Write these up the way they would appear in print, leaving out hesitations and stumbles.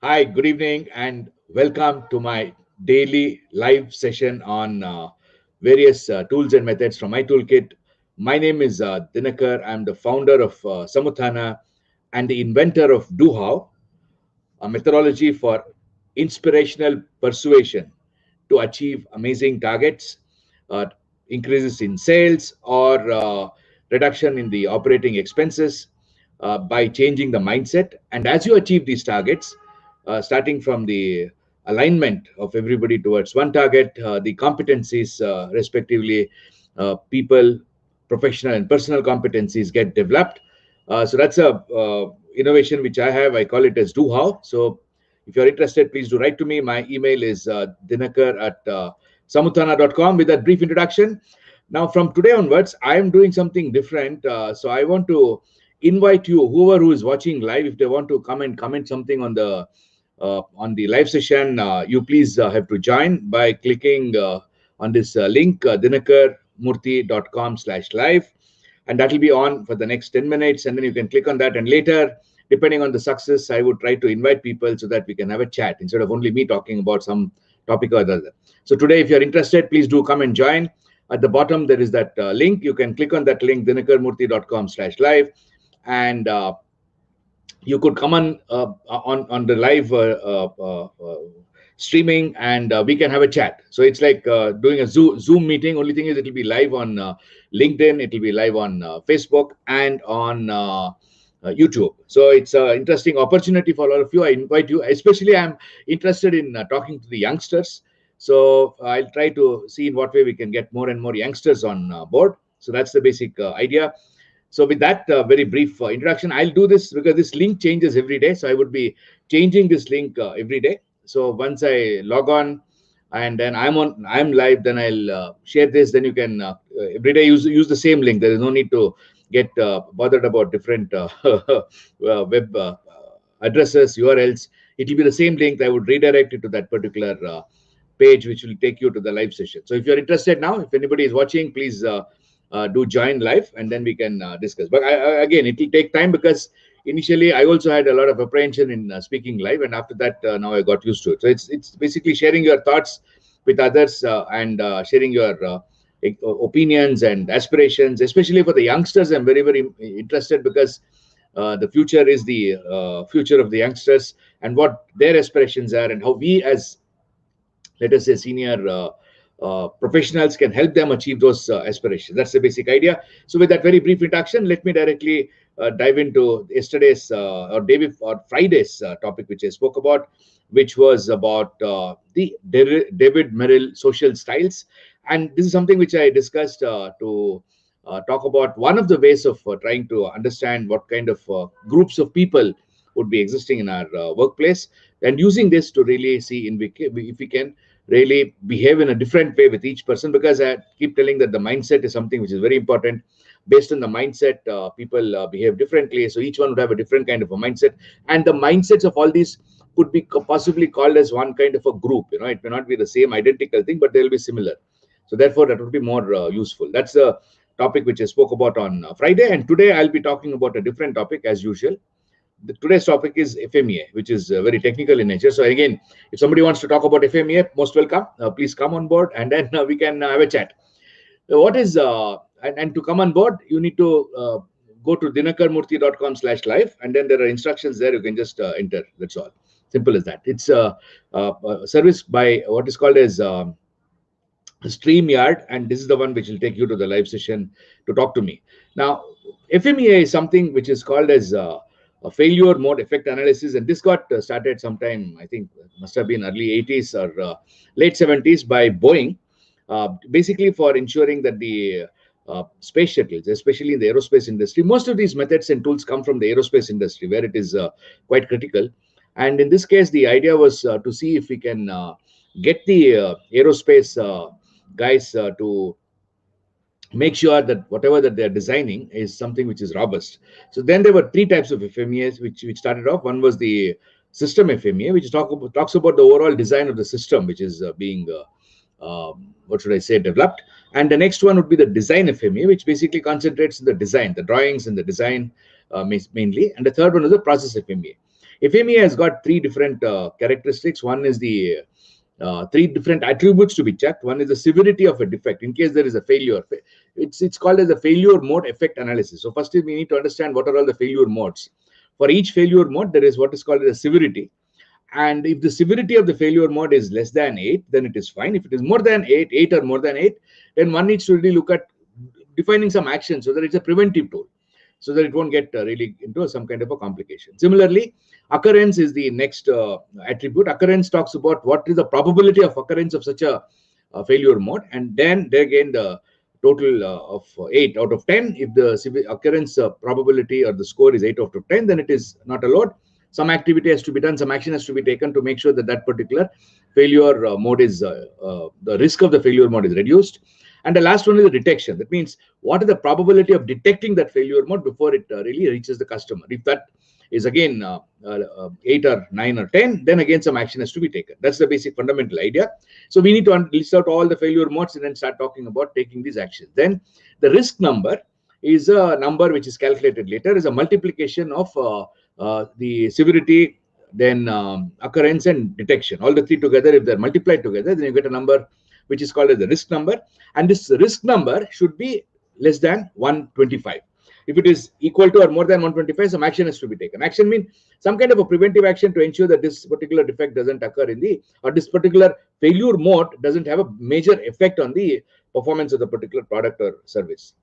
Hi, good evening, and welcome to my daily live session on various tools and methods from my toolkit. My name is Dinakar. I'm the founder of Samuthana and the inventor of Do How, a methodology for inspirational persuasion to achieve amazing targets, uh, increases in sales, or reduction in the operating expenses by changing the mindset. And as you achieve these targets, starting from the alignment of everybody towards one target, the competencies, respectively, people, professional and personal competencies get developed. So that's a innovation which I have. I call it as Do How. So if you're interested, please do write to me. My email is dinakar at samuthana.com with that brief introduction. Now, from today onwards, I am doing something different. So I want to invite you, whoever who is watching live, if they want to come and comment something on the live session, you please have to join by clicking on this link, dinakarmurthy.com/live, and that will be on for the next 10 minutes, and then you can click on that, and later, depending on the success, I would try to invite people so that we can have a chat instead of only me talking about some topic or other. So today, if you're interested, please do come and join. At the bottom, there is that link. You can click on that link, dinakarmurthy.com/live, and you could come on the live streaming, and we can have a chat. So it's like doing a Zoom meeting. Only thing is, it will be live on LinkedIn, it will be live on Facebook, and on YouTube. So it's an interesting opportunity for all of you. I invite you, especially I'm interested in talking to the youngsters. So I'll try to see in what way we can get more and more youngsters on board. So that's the basic idea. So with that very brief introduction, I'll do this because this link changes every day. So I would be changing this link every day. So once I log on and then I'm live, then I'll share this. Then you can every day use the same link. There is no need to get bothered about different web addresses, URLs. It will be the same link. I would redirect it to that particular page, which will take you to the live session. So if you're interested now, if anybody is watching, please do join live, and then we can discuss. But again, it will take time because initially I also had a lot of apprehension in speaking live, and after that, now I got used to it. So it's basically sharing your thoughts with others and sharing your opinions and aspirations, especially for the youngsters. I'm very interested because the future is the future of the youngsters, and what their aspirations are, and how we as, let us say, senior professionals can help them achieve those aspirations. That's the basic idea. So with that very brief introduction, let me directly dive into yesterday's or Friday's topic, which I spoke about, which was about the David Merrill social styles. And this is something which I discussed to talk about one of the ways of trying to understand what kind of groups of people would be existing in our workplace, and using this to really see if we can really behave in a different way with each person, because I keep telling that the mindset is something which is very important. Based on the mindset, people behave differently. So each one would have a different kind of a mindset, and the mindsets of all these could be possibly called as one kind of a group. It may not be the same identical thing, but they'll be similar. So therefore, that would be more useful. That's the topic which I spoke about on Friday, and today I'll be talking about a different topic as usual. Today's topic is FMEA, which is very technical in nature. So again, if somebody wants to talk about FMEA, most welcome. Please come on board, and then we can have a chat. What is and to come on board, you need to go to dinakarmurthy.com/live, and then there are instructions there. You can just enter. That's all. Simple as that. It's a service by what is called as StreamYard, and this is the one which will take you to the live session to talk to me. Now, FMEA is something which is called as a failure mode effect analysis, and this got started sometime, I think, must have been early 80s or late 70s by Boeing, basically for ensuring that the space shuttles, especially in the aerospace industry, most of these methods and tools come from the aerospace industry, where it is quite critical. And in this case, the idea was to see if we can get the aerospace guys to make sure that whatever that they're designing is something which is robust. So then there were three types of FMEAs which started off. One was the system FMEA, which talks about the overall design of the system, which is being what should I say, developed. And the next one would be the design FMEA, which basically concentrates on the design, the drawings and the design mainly. And the third one is the process FMEA. FMEA has got three different characteristics. One is the three different attributes to be checked. One is the severity of a defect in case there is a failure. It's called as a failure mode effect analysis. So first we need to understand what are all the failure modes. For each failure mode, there is what is called as a severity. And if the severity of the failure mode is less than 8, then it is fine. If it is more than 8 or more than 8, then one needs to really look at defining some action so that it's a preventive tool, so that it won't get really into some kind of a complication. Similarly, occurrence is the next attribute. Occurrence talks about what is the probability of occurrence of such a failure mode, and then there again the total of 8 out of 10. If the occurrence probability or the score is 8 out of 10, then it is not allowed. Some activity has to be done, some action has to be taken to make sure that that particular failure mode is the risk of the failure mode is reduced. And the last one is the detection. That means what is the probability of detecting that failure mode before it really reaches the customer. If that is again 8 or 9 or 10, then again some action has to be taken. That's the basic fundamental idea. So we need to list out all the failure modes and then start talking about taking these actions. Then the risk number is a number which is calculated later, is a multiplication of the severity, then occurrence and detection. All the three together, if they're multiplied together, then you get a number which is called as the risk number. And this risk number should be less than 125. If it is equal to or more than 125, some action has to be taken. Action means some kind of a preventive action to ensure that this particular defect doesn't occur in the, or this particular failure mode doesn't have a major effect on the performance of the particular product or service.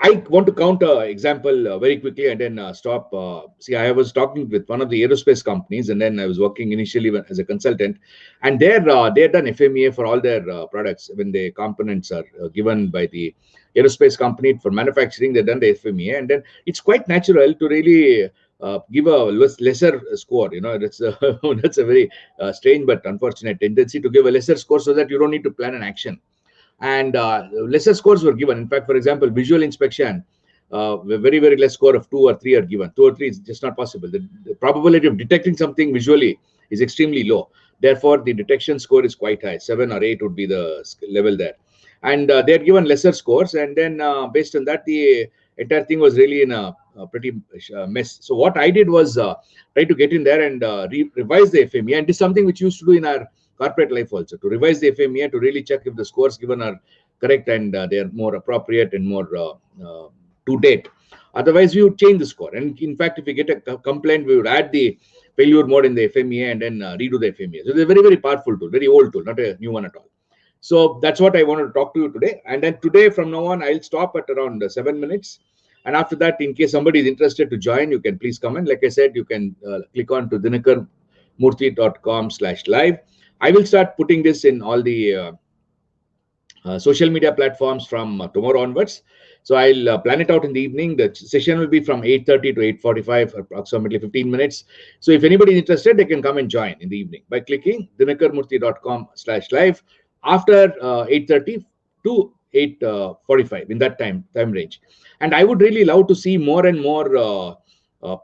I want to count an example very quickly and then stop. See, I was talking with one of the aerospace companies, and then I was working initially as a consultant, and they're done FMEA for all their products. When the components are given by the aerospace company for manufacturing, they've done the FMEA, and then it's quite natural to really give a lesser score. You know, that's that's a very strange but unfortunate tendency to give a lesser score so that you don't need to plan an action. And lesser scores were given. In fact, for example, visual inspection, very, very less score of 2 or 3 are given. 2 or 3 is just not possible. The probability of detecting something visually is extremely low. Therefore, the detection score is quite high. 7 or 8 would be the level there. And they're given lesser scores. And then based on that, the entire thing was really in a pretty mess. So what I did was try to get in there and revise the FMEA. And this is something which we used to do in our corporate life also, to revise the FMEA to really check if the scores given are correct and they are more appropriate and more to date. Otherwise, we would change the score. And in fact, if we get a complaint, we would add the failure mode in the FMEA and then redo the FMEA. So it's a very, very powerful tool, very old tool, not a new one at all. So that's what I wanted to talk to you today. And then today, from now on, I'll stop at around 7 minutes. And after that, in case somebody is interested to join, you can please comment. Like I said, you can click on to dinakarmurthy.com/live. I will start putting this in all the social media platforms from tomorrow onwards. So I'll plan it out in the evening. The session will be from 8:30 to 8:45, approximately 15 minutes. So if anybody is interested, they can come and join in the evening by clicking dinakarmurthy.com/live after 8:30 to 8:45 in that time range. And I would really love to see more and more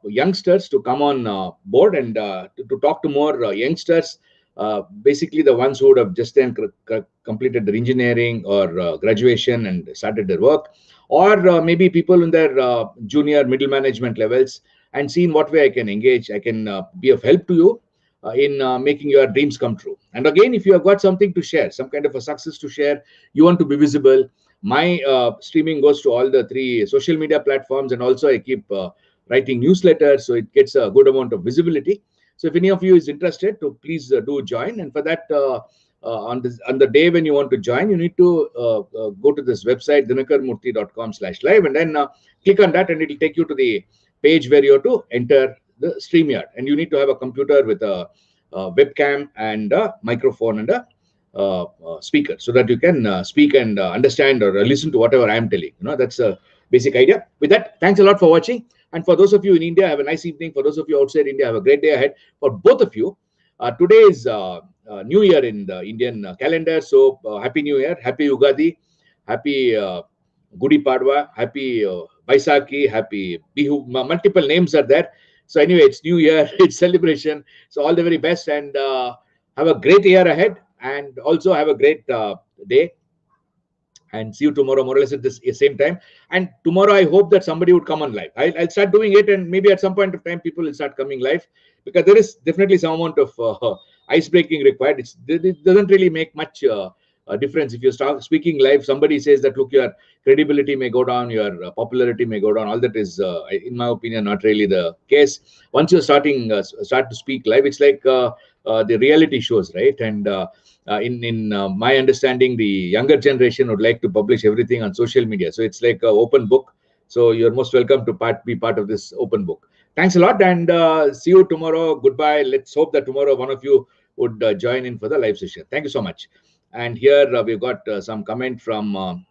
youngsters to come on board and to talk to more youngsters. Basically the ones who would have just then completed their engineering or graduation and started their work, or maybe people in their junior middle management levels, and see in what way I can engage. I can be of help to you in making your dreams come true. And again, if you have got something to share, some kind of a success to share, you want to be visible, my streaming goes to all the 3 social media platforms, and also I keep writing newsletters, so it gets a good amount of visibility. So if any of you is interested, to please do join. And for that, on the day when you want to join, you need to go to this website, dinakarmurthy.com/live, and then click on that, and it will take you to the page where you have to enter the StreamYard. And you need to have a computer with a webcam and a microphone and a speaker, so that you can speak and understand or listen to whatever I am telling. You know, that's a basic idea. With that, thanks a lot for watching. And for those of you in India, have a nice evening. For those of you outside India, have a great day ahead. For both of you, today is New Year in the Indian calendar. So Happy New Year, Happy Ugadi, Happy Gudi Padwa, Happy Baisakhi, Happy Bihu. Multiple names are there. So anyway, it's New Year, it's celebration. So all the very best, and have a great year ahead, and also have a great day. and see you tomorrow more or less at this same time. And tomorrow I hope that somebody would come on live. I'll start doing it, and maybe at some point of time people will start coming live, because there is definitely some amount of ice breaking required. It doesn't really make much difference if you start speaking live. Somebody says that, look, your credibility may go down, your popularity may go down. All that is in my opinion not really the case. Once you're start to speak live, it's like the reality shows, right? And in my understanding, the younger generation would like to publish everything on social media, so it's like an open book. So you're most welcome to be part of this open book. Thanks a lot, and see you tomorrow. Goodbye. Let's hope that tomorrow one of you would join in for the live session. Thank you so much. And here we've got some comment from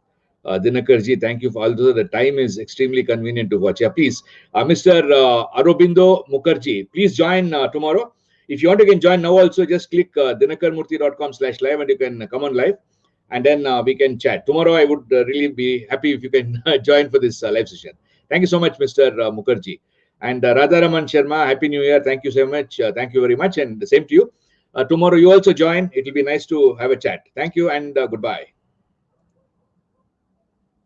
Dinakarji. Thank you for, although the time is extremely convenient to watch. Yeah, please, Mr. Arobindo Mukherjee, please join tomorrow. If you want, you can join now also. Just click dinakarmurthy.com/live and you can come on live, and then we can chat. Tomorrow, I would really be happy if you can join for this live session. Thank you so much, Mr. Mukherjee. And Radharaman Sharma, Happy New Year. Thank you so much. Thank you very much. And the same to you. Tomorrow, you also join. It will be nice to have a chat. Thank you and goodbye.